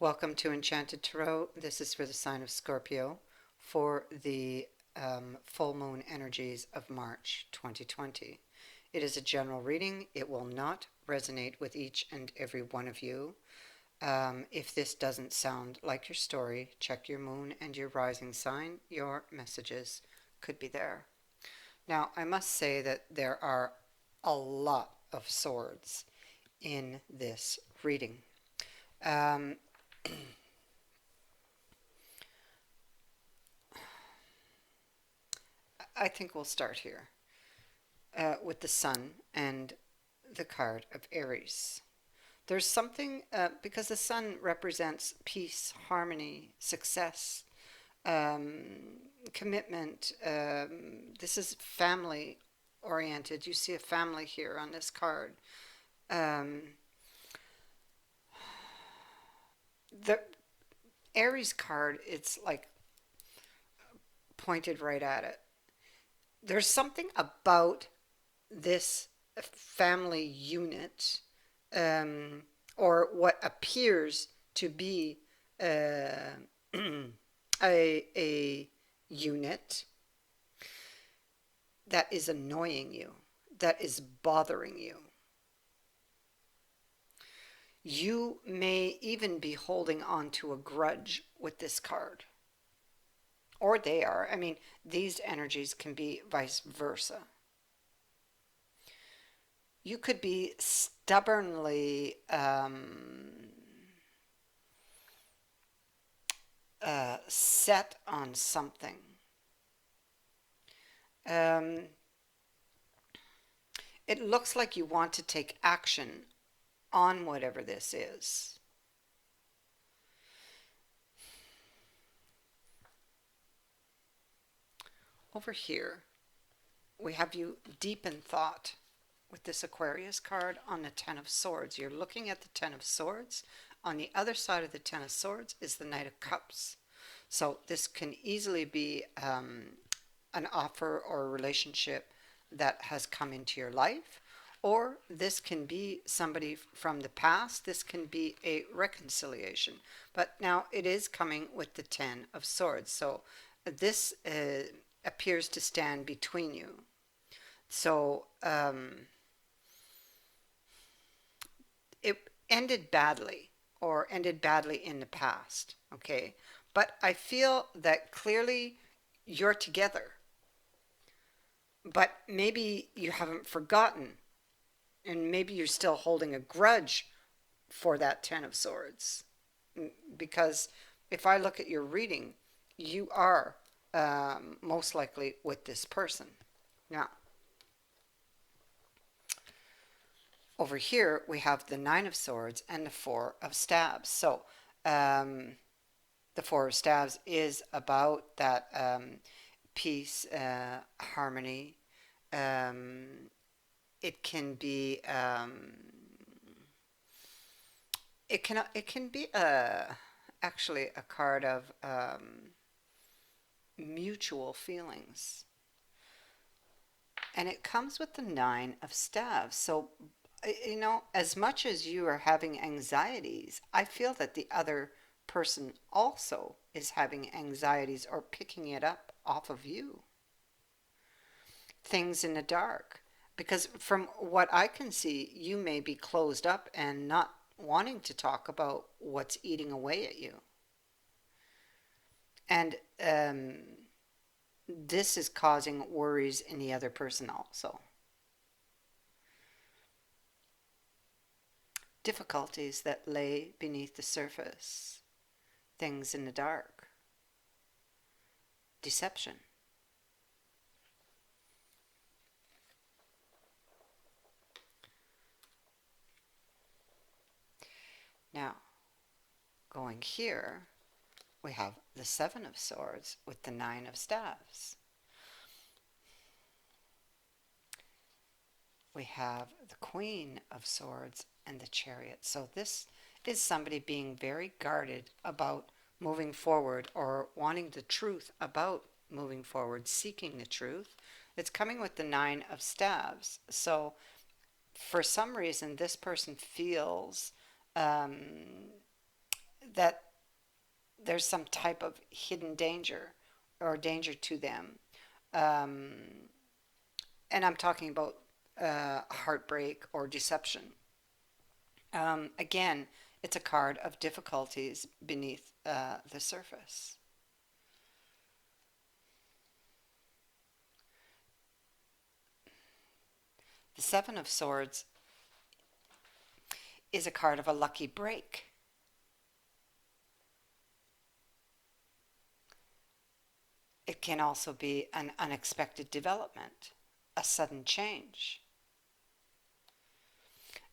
Welcome to Enchanted Tarot. This is for the sign of Scorpio for the full moon energies of March 2020. It is a general reading. It will not resonate with each and every one of you. If this doesn't sound like your story, check your moon and your rising sign. Your messages could be there. Now, I must say that there are a lot of swords in this reading. Um, I think we'll start here with the sun and the card of Aries. There's something, because the sun represents peace, harmony, success, um, commitment. This is family oriented. You see a family here on this card. Um, the Aries card, it's like pointed right at it. There's something about this family unit, um, or what appears to be uh, a unit that is annoying you, that is bothering you. You may even be holding on to a grudge with this card. Or they are. I mean, these energies can be vice versa. You could be stubbornly set on something. Um, it looks like you want to take action on whatever this is. Over here, we have you deep in thought with this Aquarius card on the Ten of Swords. You're looking at the Ten of Swords. On the other side of the Ten of Swords is the Knight of Cups. So this can easily be an offer or a relationship that has come into your life, or this can be somebody from the past. This can be a reconciliation. But now it is coming with the Ten of Swords. So this appears to stand between you. So it ended badly, or ended badly in the past, okay? But I feel that clearly you're together, but maybe you haven't forgotten, and maybe you're still holding a grudge for that Ten of Swords. Because if I look at your reading, you are most likely with this person. Now, over here we have the Nine of Swords and the Four of Staves. So um, the Four of Staves is about that peace, harmony. Um, it can be it can be actually a card of mutual feelings, and it comes with the Nine of Staves. So as much as you are having anxieties, I feel that the other person also is having anxieties or picking it up off of you. Things in the dark. Because from what I can see, you may be closed up and not wanting to talk about what's eating away at you. And this is causing worries in the other person also. Difficulties that lay beneath the surface. Things in the dark. Deception. Now, going here, we have the Seven of Swords with the Nine of Staves. We have the Queen of Swords and the Chariot. So this is somebody being very guarded about moving forward, or wanting the truth about moving forward, seeking the truth. It's coming with the Nine of Staves. So for some reason, this person feels um, that there's some type of hidden danger or danger to them. Um, and I'm talking about heartbreak or deception. Again, it's a card of difficulties beneath the surface. The Seven of Swords is a card of a lucky break. It can also be an unexpected development, a sudden change.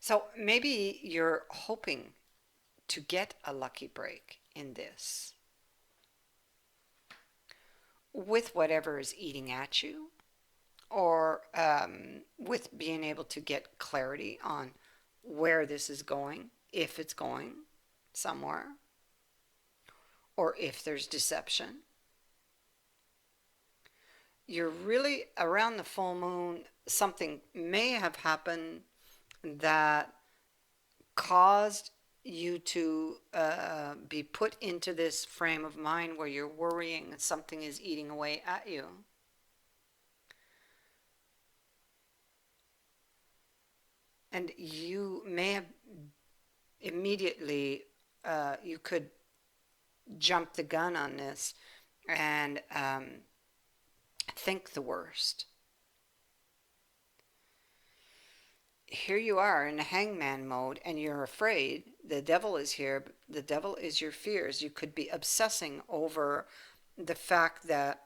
So maybe you're hoping to get a lucky break in this with whatever is eating at you, or with being able to get clarity on where this is going, if it's going somewhere, or if there's deception. You're really around the full moon, something may have happened that caused you to be put into this frame of mind where you're worrying that something is eating away at you. And you may have immediately, you could jump the gun on this and think the worst. Here you are in a hangman mode and you're afraid. The devil is here. The devil is your fears. You could be obsessing over the fact that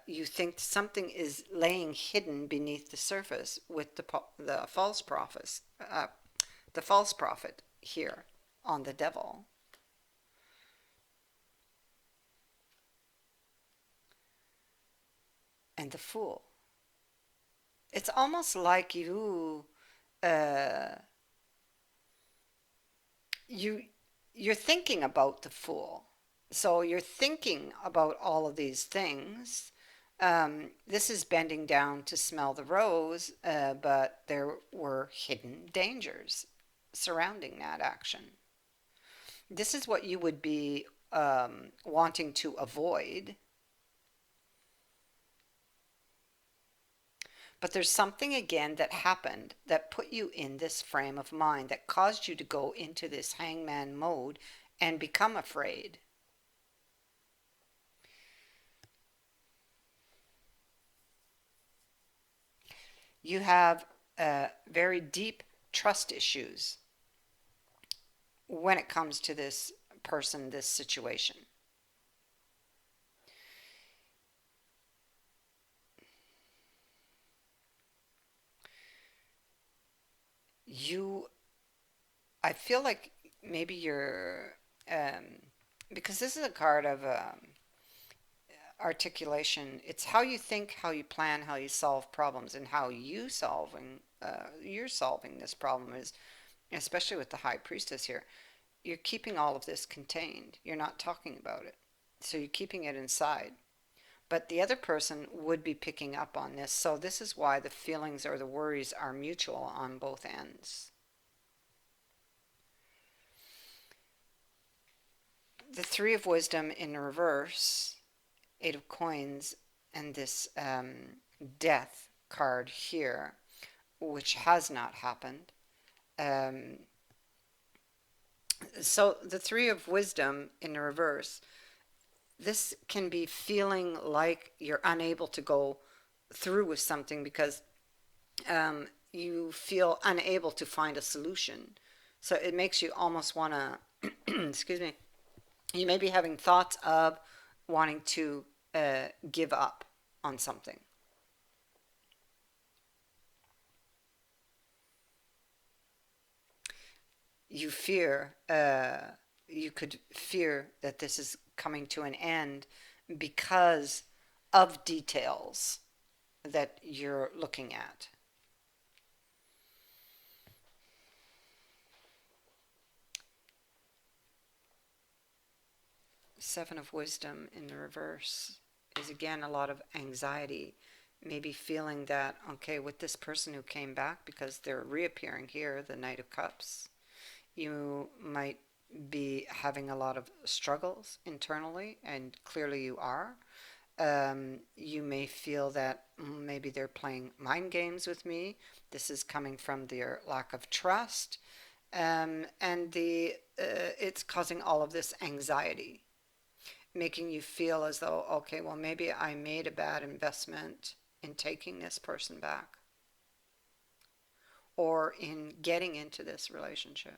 you think something is laying hidden beneath the surface with the false prophets, the false prophet here on the devil. And the fool. It's almost like uh, you you're thinking about the fool. So you're thinking about all of these things. This is bending down to smell the rose, but there were hidden dangers surrounding that action. This is what you would be wanting to avoid. But there's something again that happened that put you in this frame of mind that caused you to go into this hangman mode and become afraid. You have very deep trust issues when it comes to this person, this situation. You, I feel like maybe you're, because this is a card of articulation. It's how you think, how you plan, how you solve problems, and how you're solving this problem is, especially with the high priestess here. You're keeping all of this contained. You're not talking about it. So you're keeping it inside. But the other person would be picking up on this. So this is why the feelings or the worries are mutual on both ends. The Three of Wisdom in reverse, Eight of Coins, and this Death card here, which has not happened. Um, so the Three of Wisdom in reverse, this can be feeling like you're unable to go through with something because you feel unable to find a solution. So it makes you almost want to, excuse me, you may be having thoughts of wanting to give up on something. You fear, you could fear that this is coming to an end because of details that you're looking at. Seven of Wisdom in the reverse is again a lot of anxiety. Maybe feeling that, okay, with this person who came back, because they're reappearing here, the Knight of Cups, you might be having a lot of struggles internally, and clearly you are. You may feel that maybe they're playing mind games with me. This is coming from their lack of trust, and it's causing all of this anxiety, making you feel as though, okay, well, maybe I made a bad investment in taking this person back or in getting into this relationship.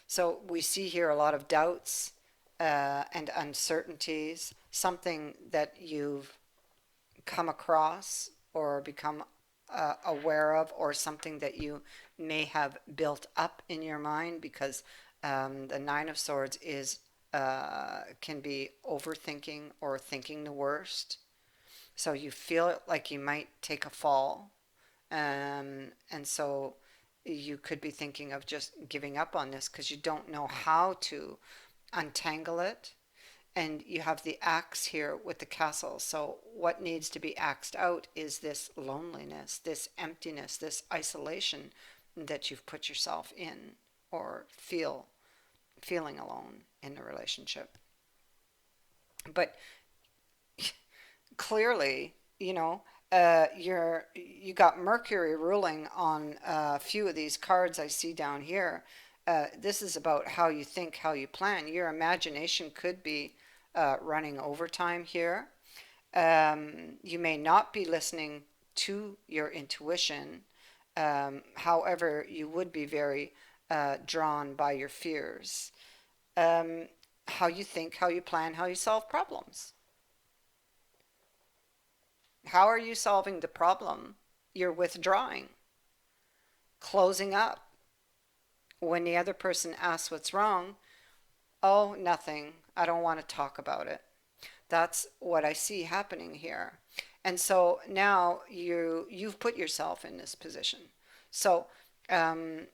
So we see here a lot of doubts and uncertainties, something that you've come across or become aware of, or something that you may have built up in your mind, because the Nine of Swords is can be overthinking or thinking the worst. So you feel like you might take a fall, and so you could be thinking of just giving up on this because you don't know how to untangle it. And you have the axe here with the castle. So what needs to be axed out is this loneliness, this emptiness, this isolation that you've put yourself in, or feeling alone in the relationship. But clearly, you got Mercury ruling on a few of these cards I see down here. This is about how you think, how you plan. Your imagination could be running overtime here. You may not be listening to your intuition. However, you would be very drawn by your fears. Um, how you think, how you plan, how you solve problems. How are you solving the problem? You're withdrawing, closing up. When the other person asks what's wrong, oh, nothing. I don't want to talk about it. That's what I see happening here. And so now you've put yourself in this position. So um,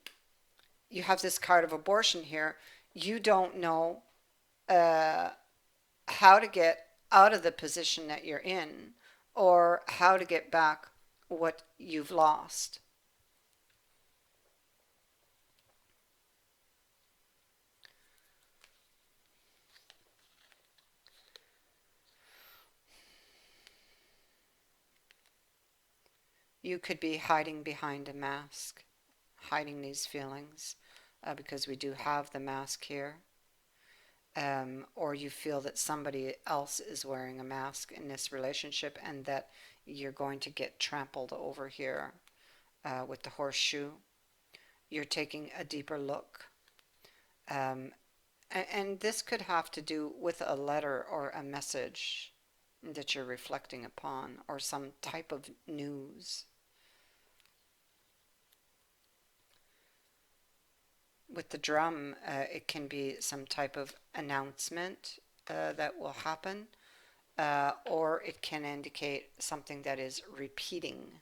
you have this card of abortion here. You don't know uh, how to get out of the position that you're in, or how to get back what you've lost. You could be hiding behind a mask, hiding these feelings, because we do have the mask here. Or you feel that somebody else is wearing a mask in this relationship, and that you're going to get trampled over here with the horseshoe. You're taking a deeper look. Um, and this could have to do with a letter or a message that you're reflecting upon, or some type of news. With the drum, it can be some type of announcement that will happen, or it can indicate something that is repeating.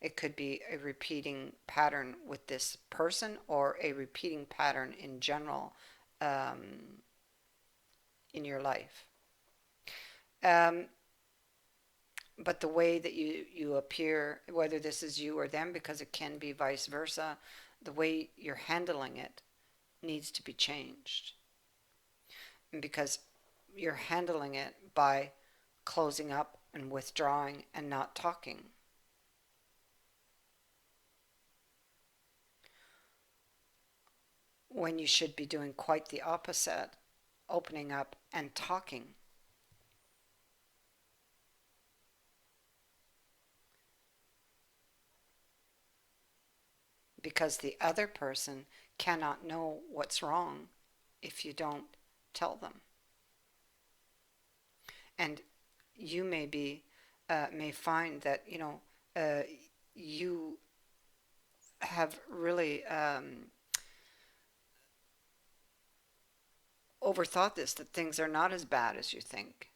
It could be a repeating pattern with this person, or a repeating pattern in general um, in your life. Um, but the way that you appear, whether this is you or them, because it can be vice versa, the way you're handling it needs to be changed. Because you're handling it by closing up and withdrawing and not talking. When you should be doing quite the opposite, opening up and talking. Because the other person cannot know what's wrong if you don't tell them. And you may find that you have really overthought this, that things are not as bad as you think.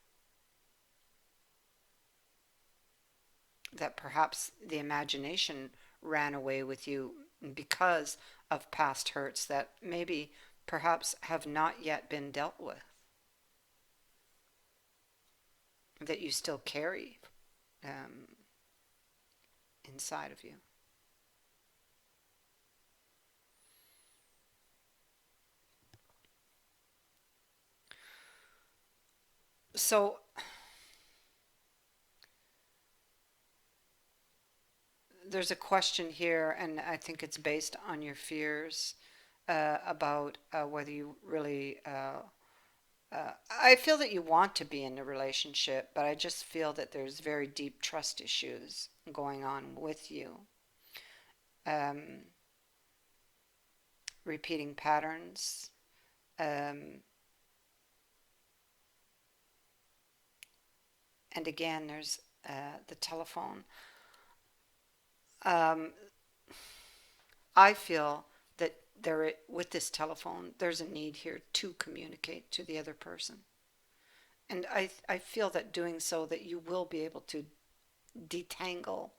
That perhaps the imagination ran away with you because of past hurts that maybe perhaps have not yet been dealt with, that you still carry um, inside of you. So there's a question here, and I think it's based on your fears about whether you really. I feel that you want to be in a relationship, but I just feel that there's very deep trust issues going on with you. Um, Repeating patterns. Um, and again, there's the telephone. Um, I feel that with this telephone, there's a need here to communicate to the other person. And I feel that doing so that you will be able to detangle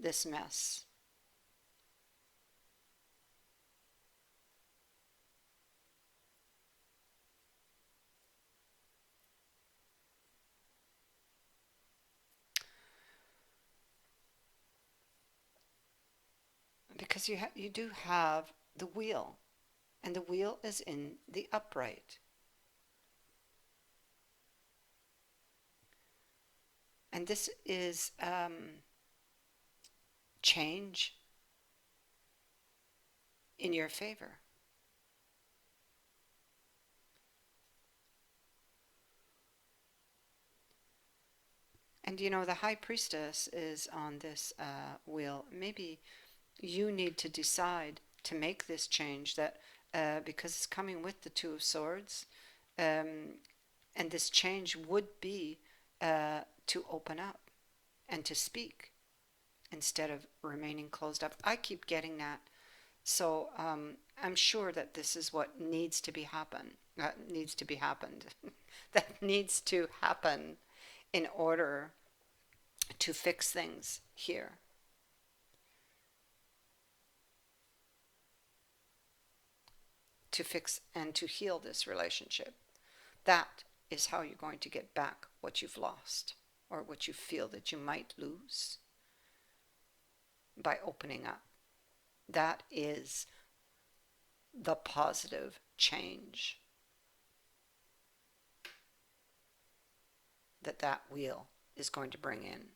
this mess. Because you do have the wheel, and the wheel is in the upright. And this is change in your favor. And you know, the high priestess is on this wheel. Maybe you need to decide to make this change that because it's coming with the Two of Swords, um, and this change would be to open up and to speak instead of remaining closed up. I keep getting that. So I'm sure that this is what needs to be happen. Needs to be happened. That needs to happen in order to fix things here. To fix and to heal this relationship. That is how you're going to get back what you've lost or what you feel that you might lose by opening up. That is the positive change that that wheel is going to bring in.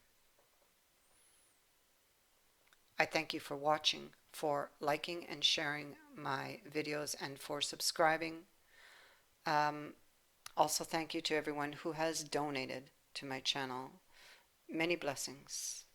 I thank you for watching, for liking and sharing my videos, and for subscribing. Um, Also, thank you to everyone who has donated to my channel. Many blessings.